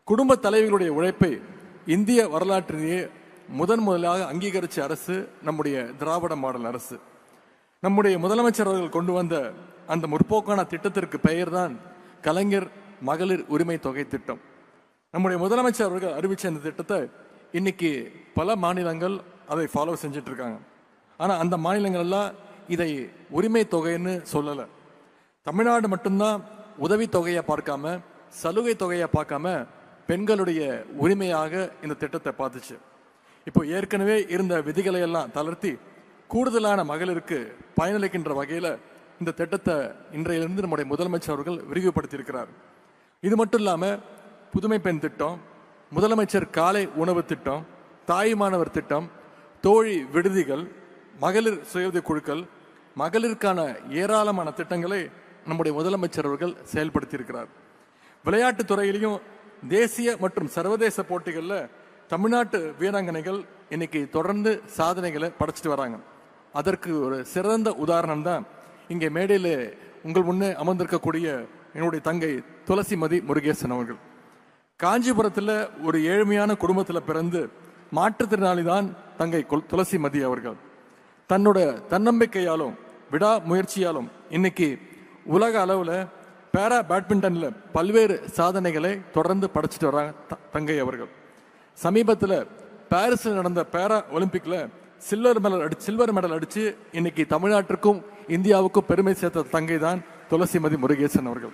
குடும்ப தலைவிகளுடைய உழைப்பை இந்திய வரலாற்றிலேயே முதலாக அங்கீகரித்த அரசு நம்முடைய திராவிட மாடல் அரசு. நம்முடைய முதலமைச்சர் அவர்கள் கொண்டு வந்த அந்த முற்போக்கான திட்டத்திற்கு பெயர்தான் கலைஞர் மகளிர் உரிமை தொகை திட்டம். நம்முடைய முதலமைச்சர் அவர்கள் அறிவிச்ச அந்த திட்டத்தை இன்னைக்கு பல மாநிலங்கள் அதை ஃபாலோ செஞ்சுட்டு இருக்காங்க. ஆனால் அந்த மாநிலங்கள் எல்லாம் இதை உரிமை தொகைன்னு சொல்லலை. தமிழ்நாடு மட்டும்தான் உதவி தொகையை பார்க்காம, சலுகை தொகையை பார்க்காம பெண்களுடைய உரிமையாக இந்த திட்டத்தை பார்த்துச்சு. இப்போ ஏற்கனவே இருந்த விதிகளை எல்லாம் தளர்த்தி கூடுதலான மகளிருக்கு பயனளிக்கின்ற வகையில் இந்த திட்டத்தை இன்றையிலிருந்து நம்முடைய முதலமைச்சர் அவர்கள் விரிவுபடுத்தியிருக்கிறார். இது மட்டும் இல்லாமல் புதுமை பெண் திட்டம், முதலமைச்சர் காலை உணவு திட்டம், தாய்மானவர் திட்டம், தோழி விடுதிகள், மகளிர் சுய குழுக்கள், மகளிருக்கான ஏராளமான திட்டங்களை நம்முடைய முதலமைச்சர் அவர்கள் செயல்படுத்தியிருக்கிறார். விளையாட்டுத் துறையிலையும் தேசிய மற்றும் சர்வதேச போட்டிகளில் தமிழ்நாட்டு வீராங்கனைகள் இன்னைக்கு தொடர்ந்து சாதனைகளை படைச்சிட்டு வராங்க. அதற்கு ஒரு சிறந்த உதாரணம் தான் இங்கே மேடையில் உங்கள் முன்னே அமர்ந்திருக்கக்கூடிய என்னுடைய தங்கை துளசிமதி முருகேசன் அவர்கள். காஞ்சிபுரத்தில் ஒரு ஏழ்மையான குடும்பத்தில் பிறந்து மாற்றுத்திறனாளி தான் தங்கை துளசிமதி அவர்கள். தன்னோட தன்னம்பிக்கையாலும் விடா முயற்சியாலும் இன்னைக்கு உலக அளவில் பேரா பேட்மிண்டனில் பல்வேறு சாதனைகளை தொடர்ந்து படைச்சிட்டு வராங்க தங்கை அவர்கள். சமீபத்தில் பாரிஸில் நடந்த பேரா ஒலிம்பிக்கில் சில்வர் மெடல் அடித்து இன்னைக்கு தமிழ்நாட்டிற்கும் இந்தியாவுக்கும் பெருமை சேர்த்த தங்கை தான் துளசிமதி முருகேசன் அவர்கள்.